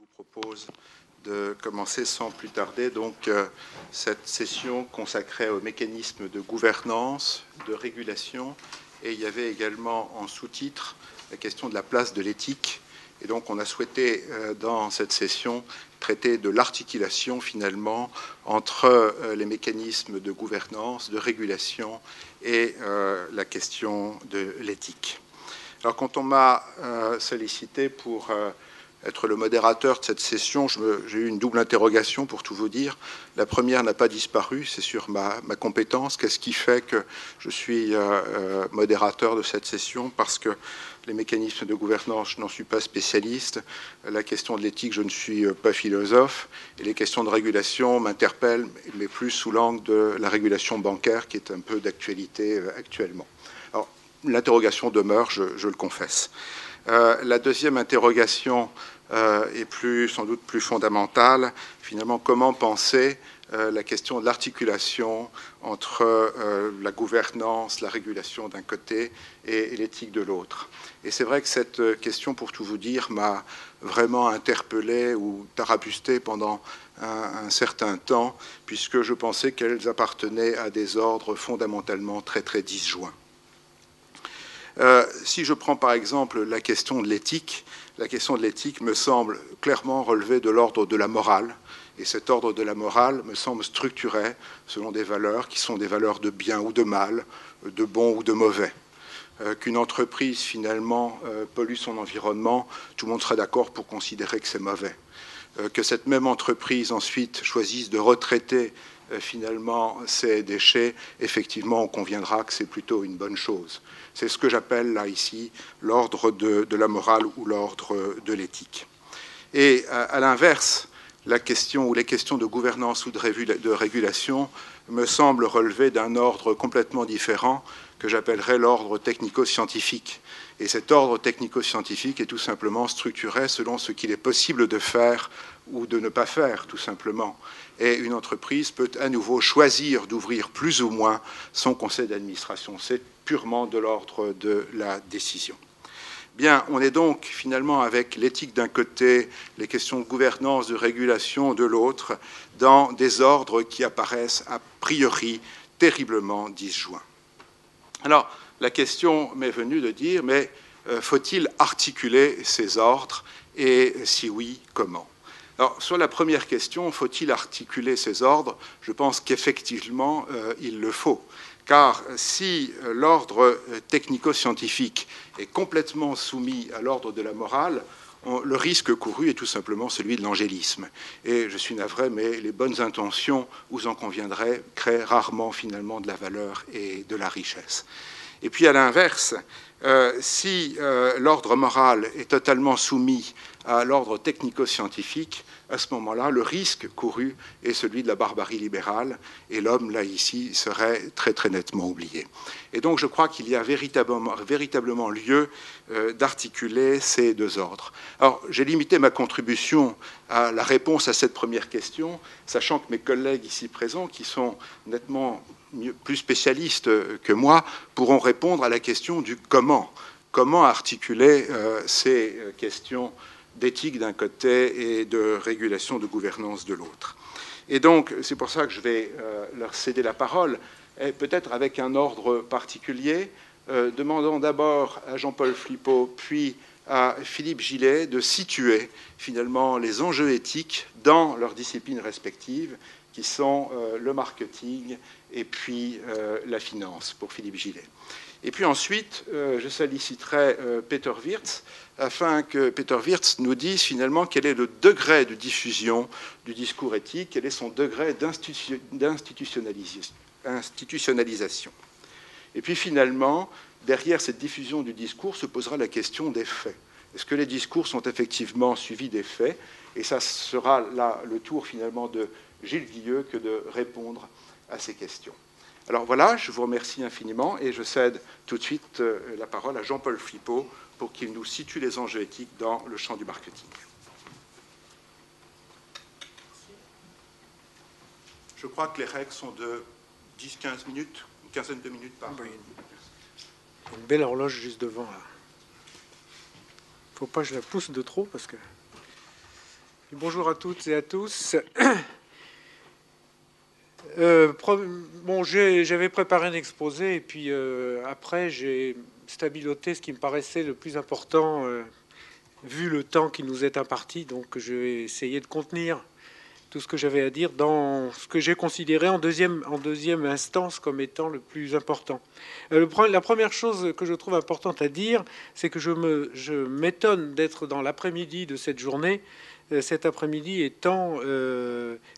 vous propose de commencer sans plus tarder donc cette session consacrée aux mécanismes de gouvernance, de régulation, et il y avait également en sous-titre la question de la place de l'éthique. Et donc on a souhaité dans cette session traiter de l'articulation finalement entre les mécanismes de gouvernance, de régulation et la question de l'éthique. Alors quand on m'a sollicité pour être le modérateur de cette session, j'ai eu une double interrogation pour tout vous dire. La première n'a pas disparu, c'est sur ma compétence. Qu'est-ce qui fait que je suis modérateur de cette session? Parce que les mécanismes de gouvernance, je n'en suis pas spécialiste. La question de l'éthique, je ne suis pas philosophe. Et les questions de régulation m'interpellent, mais plus sous l'angle de la régulation bancaire, qui est un peu d'actualité actuellement. Alors, l'interrogation demeure, je le confesse. La deuxième interrogation est sans doute plus fondamentale. Finalement, comment penser la question de l'articulation entre la gouvernance, la régulation d'un côté et l'éthique de l'autre. Et c'est vrai que cette question, pour tout vous dire, m'a vraiment interpellé ou tarabusté pendant un certain temps, puisque je pensais qu'elles appartenaient à des ordres fondamentalement très très disjoints. Si je prends par exemple la question de l'éthique me semble clairement relever de l'ordre de la morale. Et cet ordre de la morale me semble structuré selon des valeurs qui sont des valeurs de bien ou de mal, de bon ou de mauvais. Qu'une entreprise finalement pollue son environnement, tout le monde sera d'accord pour considérer que c'est mauvais. Que cette même entreprise ensuite choisisse de retraiter finalement ces déchets, effectivement on conviendra que c'est plutôt une bonne chose. C'est ce que j'appelle là ici l'ordre de la morale ou l'ordre de l'éthique. Et à l'inverse, la question ou les questions de gouvernance ou de régulation me semblent relever d'un ordre complètement différent que j'appellerais l'ordre technico-scientifique. Et cet ordre technico-scientifique est tout simplement structuré selon ce qu'il est possible de faire ou de ne pas faire, tout simplement. Et une entreprise peut à nouveau choisir d'ouvrir plus ou moins son conseil d'administration. C'est purement de l'ordre de la décision. Bien, on est donc finalement avec l'éthique d'un côté, les questions de gouvernance, de régulation de l'autre, dans des ordres qui apparaissent a priori terriblement disjoints. Alors, la question m'est venue de dire, mais faut-il articuler ces ordres et si oui, comment? Alors, sur la première question, faut-il articuler ces ordres? Je pense qu'effectivement, il le faut. Car si l'ordre technico-scientifique est complètement soumis à l'ordre de la morale, le risque couru est tout simplement celui de l'angélisme. Et je suis navré, mais les bonnes intentions, vous en conviendrez, créent rarement finalement de la valeur et de la richesse. Et puis à l'inverse, si l'ordre moral est totalement soumis à l'ordre technico-scientifique, à ce moment-là, le risque couru est celui de la barbarie libérale, et l'homme, là, ici, serait très, très nettement oublié. Et donc, je crois qu'il y a véritablement lieu d'articuler ces deux ordres. Alors, j'ai limité ma contribution à la réponse à cette première question, sachant que mes collègues ici présents, qui sont nettement plus spécialistes que moi, pourront répondre à la question du comment. Comment articuler ces questions d'éthique d'un côté et de régulation de gouvernance de l'autre. Et donc, c'est pour ça que je vais leur céder la parole, et peut-être avec un ordre particulier, demandant d'abord à Jean-Paul Flipeau, puis à Philippe Gillet de situer finalement les enjeux éthiques dans leurs disciplines respectives, qui sont le marketing et puis la finance, pour Philippe Gillet. Et puis ensuite, je solliciterai Peter Wirtz, afin que Peter Wirtz nous dise finalement quel est le degré de diffusion du discours éthique, quel est son degré d'institutionnalisation. Et puis finalement, derrière cette diffusion du discours se posera la question des faits. Est-ce que les discours sont effectivement suivis des faits? Et ça sera là le tour finalement de Gilles Guilleux que de répondre à ces questions. Alors voilà, je vous remercie infiniment et je cède tout de suite la parole à Jean-Paul Flipeau pour qu'il nous situe les enjeux éthiques dans le champ du marketing. Je crois que les règles sont de 10-15 minutes, une quinzaine de minutes par. Oui, il y a une belle horloge juste devant là. Faut pas que je la pousse de trop parce que. Bonjour à toutes et à tous. Bon, j'avais préparé un exposé et puis après j'ai stabiloté ce qui me paraissait le plus important vu le temps qui nous est imparti. Donc je vais essayer de contenir tout ce que j'avais à dire dans ce que j'ai considéré en deuxième instance comme étant le plus important. La première chose que je trouve importante à dire, c'est que je m'étonne d'être dans l'après-midi de cette journée, cet après-midi étant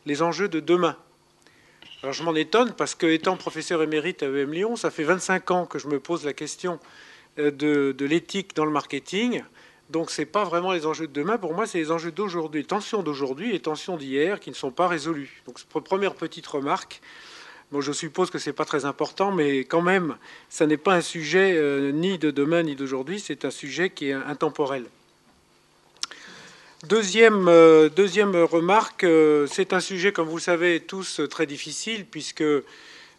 les enjeux de demain. Alors je m'en étonne parce que, étant professeur émérite à EM Lyon, ça fait 25 ans que je me pose la question de l'éthique dans le marketing. Donc ce n'est pas vraiment les enjeux de demain. Pour moi, c'est les enjeux d'aujourd'hui, les tensions d'aujourd'hui et les tensions d'hier qui ne sont pas résolues. Donc première petite remarque. Bon, je suppose que ce n'est pas très important, mais quand même, ça n'est pas un sujet ni de demain ni d'aujourd'hui. C'est un sujet qui est intemporel. Deuxième remarque, c'est un sujet, comme vous le savez tous, très difficile, puisque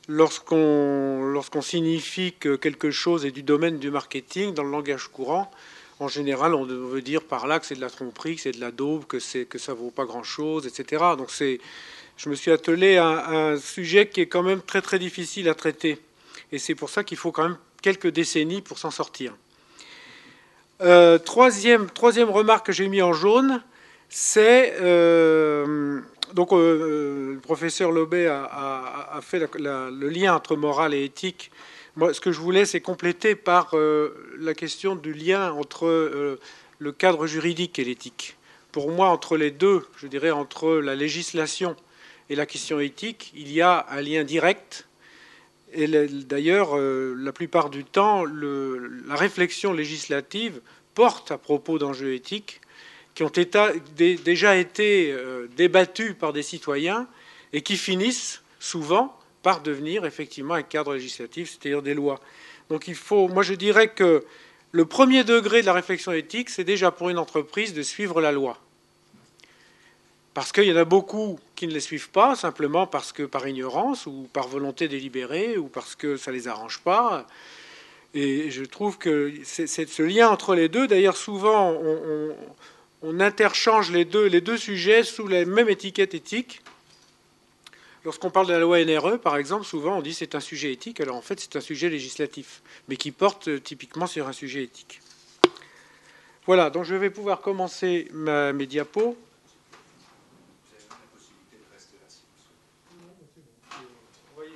lorsqu'on signifie que quelque chose est du domaine du marketing, dans le langage courant, en général, on veut dire par là que c'est de la tromperie, que c'est de la daube, que ça ne vaut pas grand-chose, etc. Donc je me suis attelé à un sujet qui est quand même très très difficile à traiter. Et c'est pour ça qu'il faut quand même quelques décennies pour s'en sortir. Troisième remarque que j'ai mis en jaune, c'est... donc le professeur Lobet a fait le lien entre morale et éthique. Moi, ce que je voulais, c'est compléter par la question du lien entre le cadre juridique et l'éthique. Pour moi, entre les deux, je dirais entre la législation et la question éthique, il y a un lien direct. Et d'ailleurs, la plupart du temps, la réflexion législative porte à propos d'enjeux éthiques qui ont déjà été débattus par des citoyens et qui finissent souvent par devenir effectivement un cadre législatif, c'est-à-dire des lois. Donc moi je dirais que le premier degré de la réflexion éthique, c'est déjà pour une entreprise de suivre la loi. Parce qu'il y en a beaucoup qui ne les suivent pas, simplement parce que par ignorance ou par volonté délibérée ou parce que ça ne les arrange pas. Et je trouve que c'est ce lien entre les deux. D'ailleurs, souvent, on interchange les deux sujets sous la même étiquette éthique. Lorsqu'on parle de la loi NRE, par exemple, souvent on dit c'est un sujet éthique, alors en fait c'est un sujet législatif, mais qui porte typiquement sur un sujet éthique. Voilà, donc je vais pouvoir commencer mes diapos.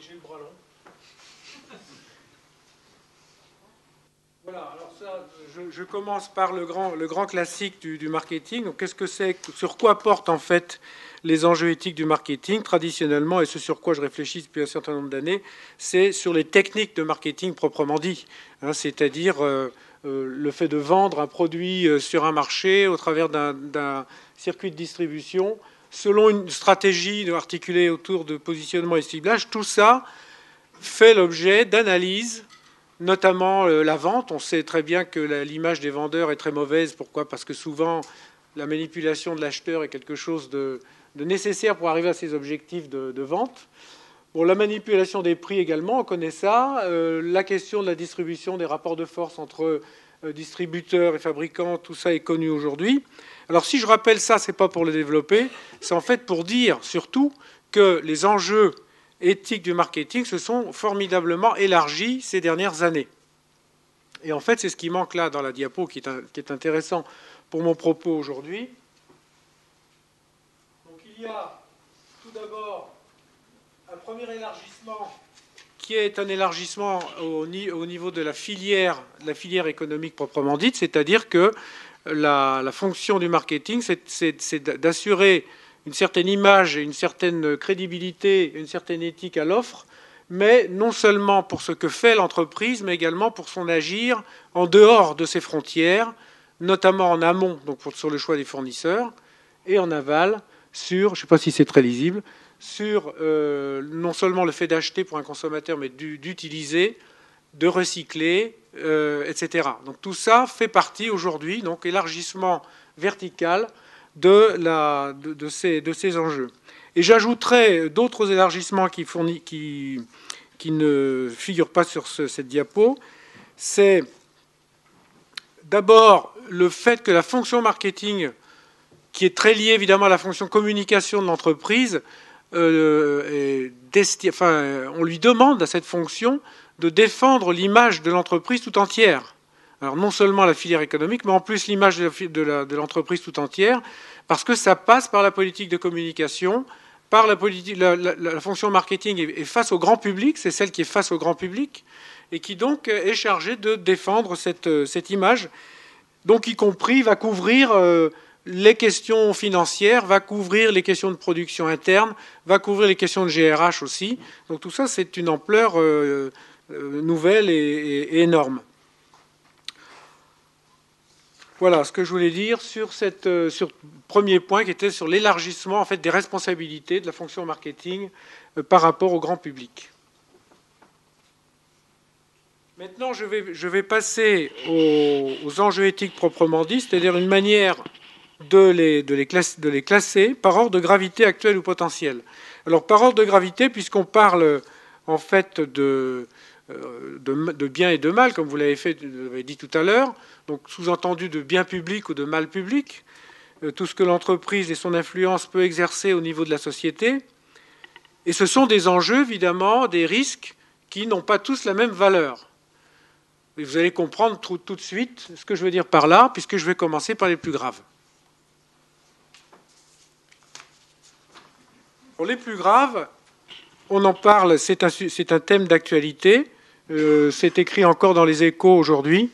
J'ai le bras long. Voilà, alors ça, je commence par le grand classique du marketing. Donc qu'est-ce que c'est, sur quoi portent en fait les enjeux éthiques du marketing traditionnellement, et ce sur quoi je réfléchis depuis un certain nombre d'années, c'est sur les techniques de marketing proprement dit, c'est-à-dire le fait de vendre un produit sur un marché au travers d'un circuit de distribution, selon une stratégie articulée autour de positionnement et ciblage. Tout ça fait l'objet d'analyses, notamment la vente. On sait très bien que l'image des vendeurs est très mauvaise. Pourquoi ? Parce que souvent, la manipulation de l'acheteur est quelque chose de nécessaire pour arriver à ses objectifs de vente. Bon, la manipulation des prix également, on connaît ça. La question de la distribution, des rapports de force entre distributeurs et fabricants, tout ça est connu aujourd'hui. Alors si je rappelle ça, c'est pas pour le développer, c'est en fait pour dire surtout que les enjeux éthiques du marketing se sont formidablement élargis ces dernières années. Et en fait, c'est ce qui manque là dans la diapo qui est intéressant pour mon propos aujourd'hui. Donc il y a tout d'abord un premier élargissement qui est un élargissement au niveau de la filière économique proprement dite, c'est-à-dire que la fonction du marketing, c'est d'assurer une certaine image, une certaine crédibilité, une certaine éthique à l'offre, mais non seulement pour ce que fait l'entreprise, mais également pour son agir en dehors de ses frontières, notamment en amont, donc sur le choix des fournisseurs, et en aval, sur, je ne sais pas si c'est très lisible, sur non seulement le fait d'acheter pour un consommateur, mais d'utiliser, de recycler, etc. Donc tout ça fait partie aujourd'hui, donc élargissement vertical de ces enjeux. Et j'ajouterai d'autres élargissements qui ne figurent pas sur cette diapo. C'est d'abord le fait que la fonction marketing qui est très lié évidemment à la fonction communication de l'entreprise. On lui demande à cette fonction de défendre l'image de l'entreprise tout entière. Alors non seulement la filière économique, mais en plus l'image de l'entreprise tout entière, parce que ça passe par la politique de communication, par la fonction marketing est face au grand public, c'est celle qui est face au grand public, et qui donc est chargée de défendre cette image, donc y compris va couvrir les questions financières, va couvrir les questions de production interne, va couvrir les questions de GRH aussi. Donc tout ça, c'est une ampleur nouvelle et énorme. Voilà ce que je voulais dire sur le premier point qui était sur l'élargissement en fait, des responsabilités de la fonction marketing par rapport au grand public. Maintenant, je vais passer aux enjeux éthiques proprement dits, c'est-à-dire une manière de les classer par ordre de gravité actuel ou potentiel. Alors, par ordre de gravité, puisqu'on parle en fait de bien et de mal, comme vous l'avez dit tout à l'heure, donc sous-entendu de bien public ou de mal public, tout ce que l'entreprise et son influence peut exercer au niveau de la société. Et ce sont des enjeux, évidemment, des risques qui n'ont pas tous la même valeur. Et vous allez comprendre tout de suite ce que je veux dire par là, puisque je vais commencer par les plus graves. Pour les plus graves, on en parle, c'est un thème d'actualité. C'est écrit encore dans les Échos aujourd'hui.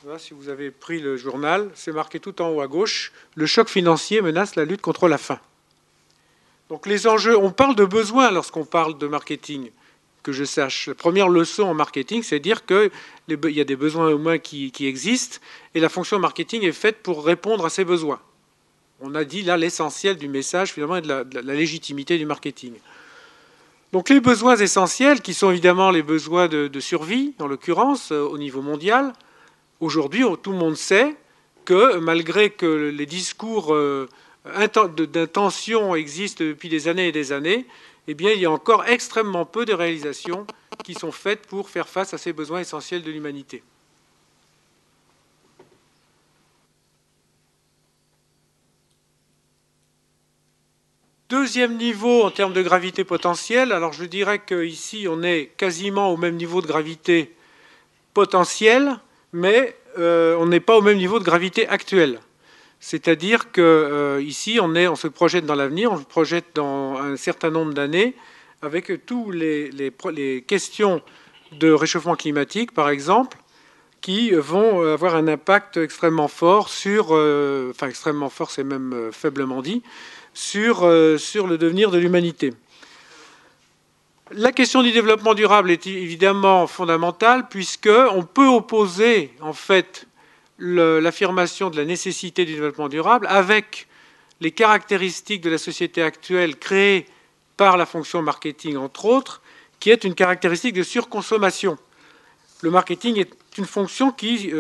Voilà, si vous avez pris le journal, c'est marqué tout en haut à gauche. Le choc financier menace la lutte contre la faim. Donc les enjeux, on parle de besoins lorsqu'on parle de marketing. Que je sache. La première leçon en marketing, c'est dire qu'il y a des besoins humains qui existent et la fonction marketing est faite pour répondre à ces besoins. On a dit là l'essentiel du message finalement et de la légitimité du marketing. Donc les besoins essentiels, qui sont évidemment les besoins de survie, en l'occurrence au niveau mondial, aujourd'hui tout le monde sait que malgré que les discours d'intention existent depuis des années et des années, eh bien, il y a encore extrêmement peu de réalisations qui sont faites pour faire face à ces besoins essentiels de l'humanité. Deuxième niveau en termes de gravité potentielle, alors je dirais qu'ici on est quasiment au même niveau de gravité potentielle, mais on n'est pas au même niveau de gravité actuelle. C'est-à-dire qu'ici, on se projette dans l'avenir, on se projette dans un certain nombre d'années, avec tous les questions de réchauffement climatique, par exemple, qui vont avoir un impact extrêmement fort enfin extrêmement fort, c'est même faiblement dit, sur le devenir de l'humanité. La question du développement durable est évidemment fondamentale, puisqu'on peut opposer, en fait, l'affirmation de la nécessité du développement durable avec les caractéristiques de la société actuelle créées par la fonction marketing, entre autres, qui est une caractéristique de surconsommation. Le marketing est une fonction qui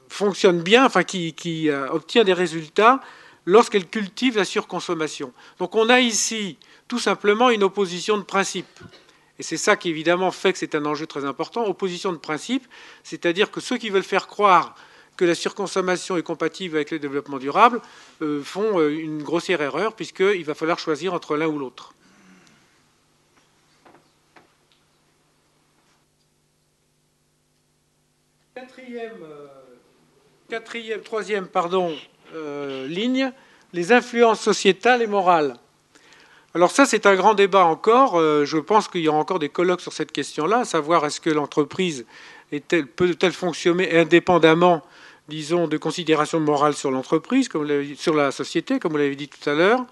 fonctionne bien, enfin qui obtient des résultats lorsqu'elle cultive la surconsommation. Donc on a ici tout simplement une opposition de principe. Et c'est ça qui, évidemment, fait que c'est un enjeu très important. Opposition de principe, c'est-à-dire que ceux qui veulent faire croire que la surconsommation est compatible avec le développement durable font une grossière erreur, puisqu'il va falloir choisir entre l'un ou l'autre. Troisième ligne, les influences sociétales et morales. Alors ça, c'est un grand débat encore. Je pense qu'il y aura encore des colloques sur cette question-là, à savoir est-ce que l'entreprise peut-elle fonctionner indépendamment, disons, de considérations morales sur l'entreprise, sur la société, comme vous l'avez dit tout à l'heure.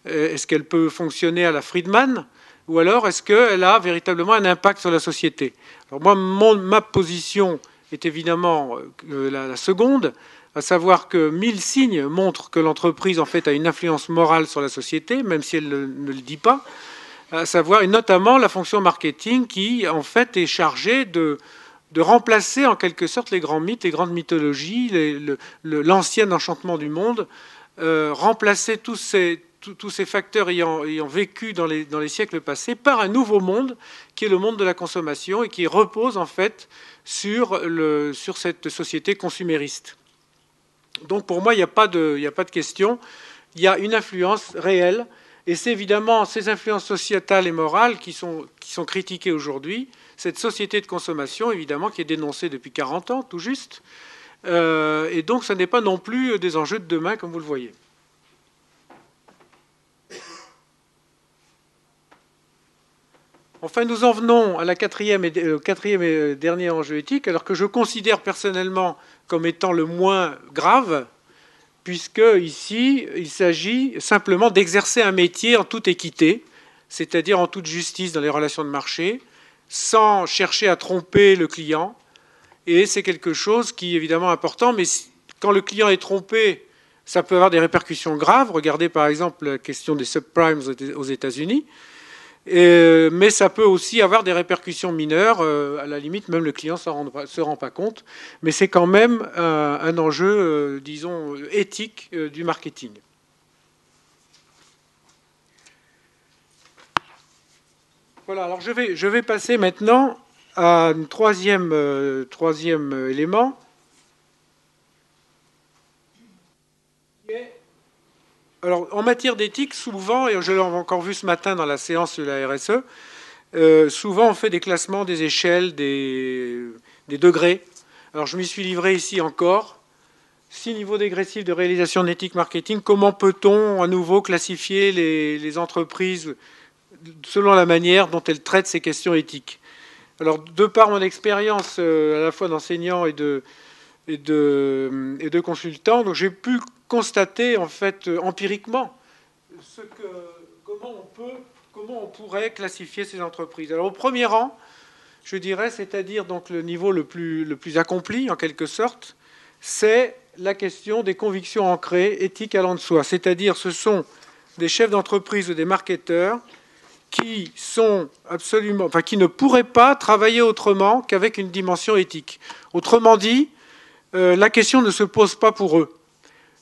Est-ce qu'elle peut fonctionner à la Friedman, ou alors est-ce qu'elle a véritablement un impact sur la société? Alors moi, ma position est évidemment la seconde, à savoir que 1000 signes montrent que l'entreprise en fait a une influence morale sur la société, même si elle ne le dit pas, à savoir, et notamment la fonction marketing qui en fait est chargée de remplacer en quelque sorte les grands mythes, les grandes mythologies, l'ancien enchantement du monde, remplacer tous ces facteurs ayant vécu dans les siècles passés par un nouveau monde qui est le monde de la consommation et qui repose en fait sur cette société consumériste. Donc pour moi, il n'y a pas de question. Il y a une influence réelle. Et c'est évidemment ces influences sociétales et morales qui sont critiquées aujourd'hui. Cette société de consommation, évidemment, qui est dénoncée depuis 40 ans, tout juste. Et donc, ce n'est pas non plus des enjeux de demain, comme vous le voyez. Enfin, nous en venons à la quatrième et dernier enjeu éthique, alors que je considère personnellement comme étant le moins grave, puisque ici, il s'agit simplement d'exercer un métier en toute équité, c'est-à-dire en toute justice dans les relations de marché, sans chercher à tromper le client. Et c'est quelque chose qui est évidemment important, mais quand le client est trompé, ça peut avoir des répercussions graves. Regardez par exemple la question des subprimes aux États-Unis. Mais ça peut aussi avoir des répercussions mineures. À la limite, même le client ne se rend pas compte. Mais c'est quand même un enjeu, disons, éthique du marketing. Voilà, alors je vais passer maintenant à un troisième élément. Alors, en matière d'éthique, souvent, et je l'ai encore vu ce matin dans la séance de la RSE, souvent on fait des classements, des échelles, des degrés. Alors, je m'y suis livré ici encore. 6 niveaux dégressifs de réalisation d'éthique marketing. Comment peut-on à nouveau classifier les entreprises selon la manière dont elles traitent ces questions éthiques? Alors, de par mon expérience à la fois d'enseignant et de consultant, donc j'ai pu constater en fait empiriquement comment on pourrait classifier ces entreprises. Alors au premier rang, je dirais, c'est-à-dire donc le niveau le plus accompli en quelque sorte, c'est la question des convictions ancrées, éthiques allant de soi. C'est-à-dire ce sont des chefs d'entreprise ou des marketeurs qui ne pourraient pas travailler autrement qu'avec une dimension éthique. Autrement dit, la question ne se pose pas pour eux.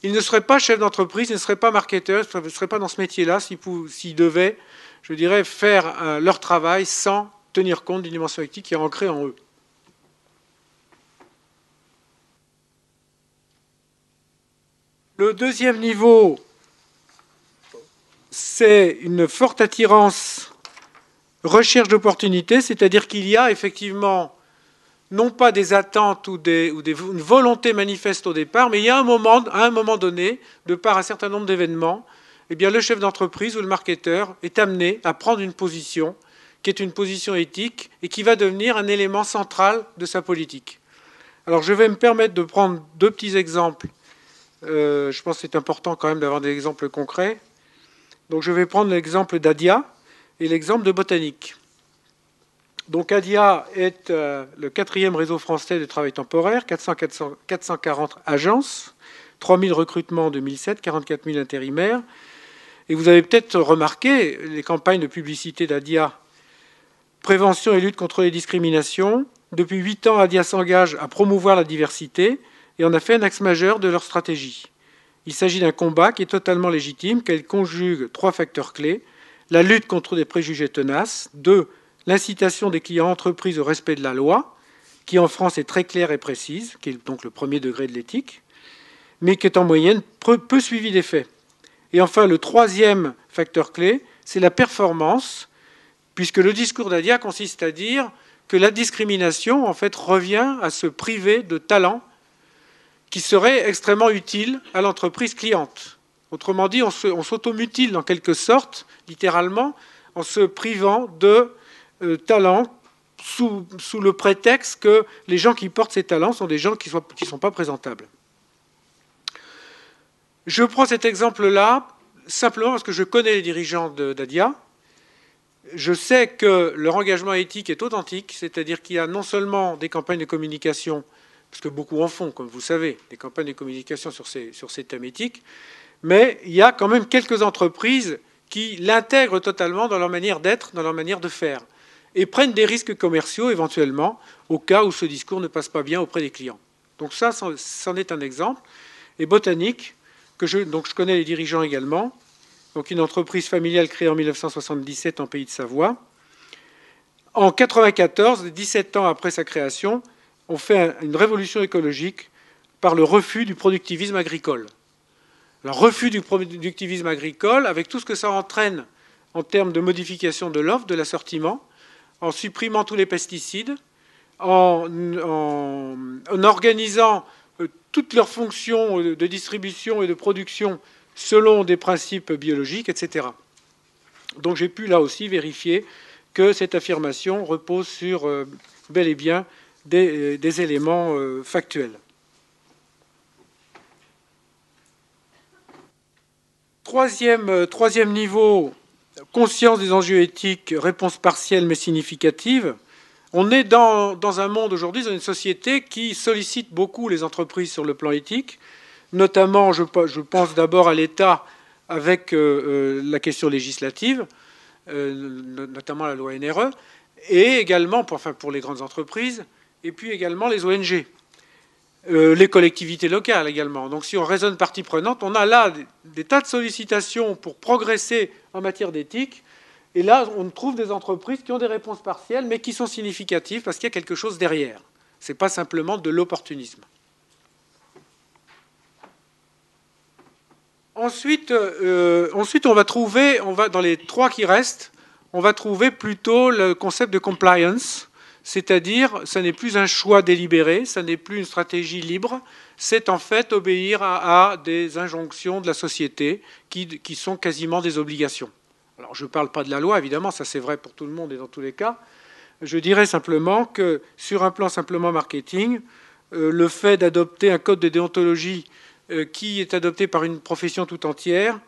Ils ne seraient pas chefs d'entreprise, ils ne seraient pas marketeurs, ils ne seraient pas dans ce métier-là s'ils devaient, je dirais, faire leur travail sans tenir compte d'une dimension éthique qui est ancrée en eux. Le deuxième niveau, c'est une forte attirance, recherche d'opportunités, c'est-à-dire qu'il y a effectivement non pas des attentes ou une volonté manifeste au départ, mais il y a à un moment donné, de par un certain nombre d'événements, eh bien, le chef d'entreprise ou le marketeur est amené à prendre une position qui est une position éthique et qui va devenir un élément central de sa politique. Alors je vais me permettre de prendre 2 petits exemples. Je pense que c'est important quand même d'avoir des exemples concrets. Donc je vais prendre l'exemple d'Adia et l'exemple de Botanique. Donc Adia est le 4e réseau français de travail temporaire, 440 agences, 3 000 recrutements en 2007, 44 000 intérimaires. Et vous avez peut-être remarqué les campagnes de publicité d'Adia, prévention et lutte contre les discriminations. Depuis 8 ans, Adia s'engage à promouvoir la diversité et en a fait un axe majeur de leur stratégie. Il s'agit d'un combat qui est totalement légitime, qu'elle conjugue 3 facteurs clés. La lutte contre des préjugés tenaces, 2, l'incitation des clients entreprises au respect de la loi, qui en France est très claire et précise, qui est donc le premier degré de l'éthique, mais qui est en moyenne peu suivi des faits. Et enfin, le 3e facteur clé, c'est la performance, puisque le discours d'Adia consiste à dire que la discrimination, en fait, revient à se priver de talents qui seraient extrêmement utiles à l'entreprise cliente. Autrement dit, on s'automutile en quelque sorte, littéralement, en se privant de talents sous le prétexte que les gens qui portent ces talents sont des gens qui ne sont pas présentables. Je prends cet exemple-là simplement parce que je connais les dirigeants d'Adia. Je sais que leur engagement éthique est authentique, c'est-à-dire qu'il y a non seulement des campagnes de communication, parce que beaucoup en font, comme vous savez, des campagnes de communication sur ces thèmes éthiques, mais il y a quand même quelques entreprises qui l'intègrent totalement dans leur manière d'être, dans leur manière de faire, et prennent des risques commerciaux éventuellement au cas où ce discours ne passe pas bien auprès des clients. Donc ça, c'en est un exemple. Et Botanique, donc je connais les dirigeants également, donc une entreprise familiale créée en 1977 en Pays de Savoie. En 1994, 17 ans après sa création, on fait une révolution écologique par le refus du productivisme agricole. Le refus du productivisme agricole, avec tout ce que ça entraîne en termes de modification de l'offre, de l'assortiment, en supprimant tous les pesticides, en organisant toutes leurs fonctions de distribution et de production selon des principes biologiques, etc. Donc j'ai pu là aussi vérifier que cette affirmation repose sur bel et bien des éléments factuels. Troisième niveau, conscience des enjeux éthiques, réponse partielle mais significative. On est dans un monde aujourd'hui, dans une société qui sollicite beaucoup les entreprises sur le plan éthique, notamment, je pense d'abord à l'État avec la question législative, notamment la loi NRE, et également, pour les grandes entreprises, et puis également les ONG, les collectivités locales également. Donc si on raisonne partie prenante, on a là des tas de sollicitations pour progresser en matière d'éthique. Et là, on trouve des entreprises qui ont des réponses partielles, mais qui sont significatives parce qu'il y a quelque chose derrière. Ce n'est pas simplement de l'opportunisme. Ensuite, on va trouver, dans les trois qui restent, on va trouver plutôt le concept de compliance, c'est-à-dire, ce n'est plus un choix délibéré, ce n'est plus une stratégie libre, c'est en fait obéir à des injonctions de la société qui sont quasiment des obligations. Alors, je ne parle pas de la loi, évidemment, ça c'est vrai pour tout le monde et dans tous les cas. Je dirais simplement que, sur un plan simplement marketing, le fait d'adopter un code de déontologie qui est adopté par une profession tout entière,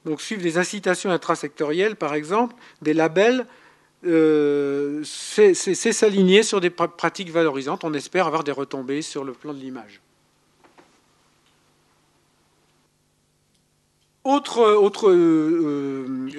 donc suivre des incitations intrasectorielles, par exemple, des labels, c'est s'aligner sur des pratiques valorisantes. On espère avoir des retombées sur le plan de l'image.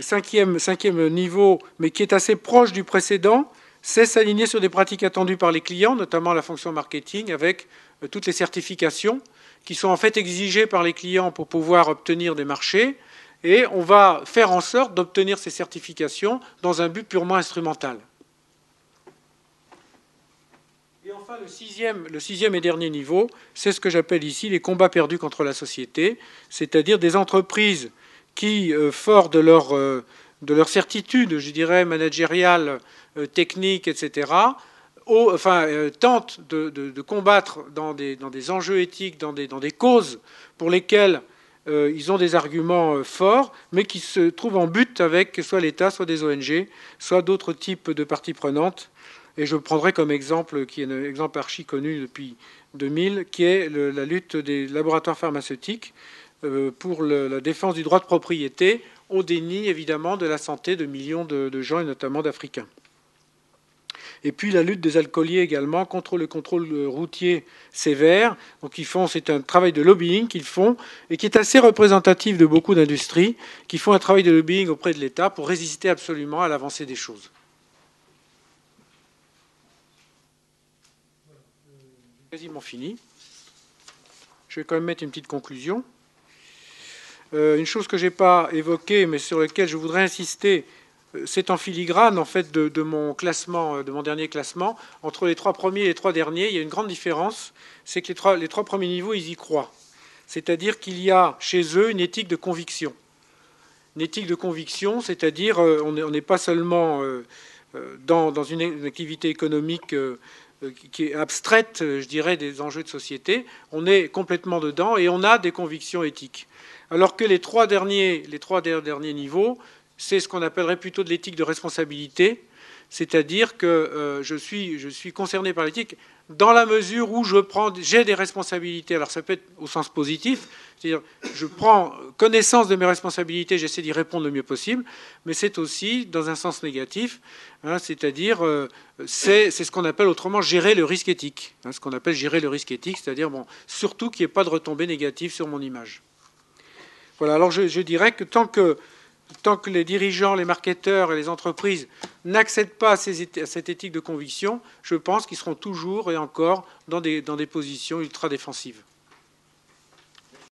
Cinquième niveau, mais qui est assez proche du précédent, c'est s'aligner sur des pratiques attendues par les clients, notamment la fonction marketing, avec toutes les certifications qui sont en fait exigées par les clients pour pouvoir obtenir des marchés. Et on va faire en sorte d'obtenir ces certifications dans un but purement instrumental. Et enfin, le sixième et dernier niveau, c'est ce que j'appelle ici les combats perdus contre la société, c'est-à-dire des entreprises qui, fort de leur certitude, je dirais, managériale, technique, etc., tentent de combattre dans des enjeux éthiques, dans des causes pour lesquelles ils ont des arguments forts, mais qui se trouvent en but avec soit l'État, soit des ONG, soit d'autres types de parties prenantes. Et je prendrai comme exemple, qui est un exemple archi connu depuis 2000, qui est la lutte des laboratoires pharmaceutiques pour la défense du droit de propriété, au déni évidemment de la santé de millions de gens, et notamment d'Africains. Et puis la lutte des alcooliers également contre le contrôle routier sévère. Donc c'est un travail de lobbying qu'ils font et qui est assez représentatif de beaucoup d'industries qui font un travail de lobbying auprès de l'État pour résister absolument à l'avancée des choses. J'ai quasiment fini. Je vais quand même mettre une petite conclusion. Une chose que je n'ai pas évoquée, mais sur laquelle je voudrais insister, c'est en filigrane en fait de mon classement, de mon dernier classement. Entre les trois premiers et les trois derniers, il y a une grande différence. C'est que les trois premiers niveaux, ils y croient. C'est-à-dire qu'il y a chez eux une éthique de conviction. Une éthique de conviction, c'est-à-dire on n'est pas seulement dans une activité économique qui est abstraite, je dirais, des enjeux de société. On est complètement dedans et on a des convictions éthiques. Alors que les trois derniers niveaux, c'est ce qu'on appellerait plutôt de l'éthique de responsabilité, c'est-à-dire que je suis concerné par l'éthique dans la mesure où j'ai des responsabilités. Alors ça peut être au sens positif, c'est-à-dire je prends connaissance de mes responsabilités, j'essaie d'y répondre le mieux possible, mais c'est aussi dans un sens négatif, hein, c'est-à-dire c'est ce qu'on appelle autrement gérer le risque éthique. Hein, ce qu'on appelle gérer le risque éthique, c'est-à-dire surtout qu'il n'y ait pas de retombées négatives sur mon image. Voilà, alors je dirais que tant que les dirigeants, les marketeurs et les entreprises n'accèdent pas à cette éthique de conviction, je pense qu'ils seront toujours et encore dans des positions ultra défensives.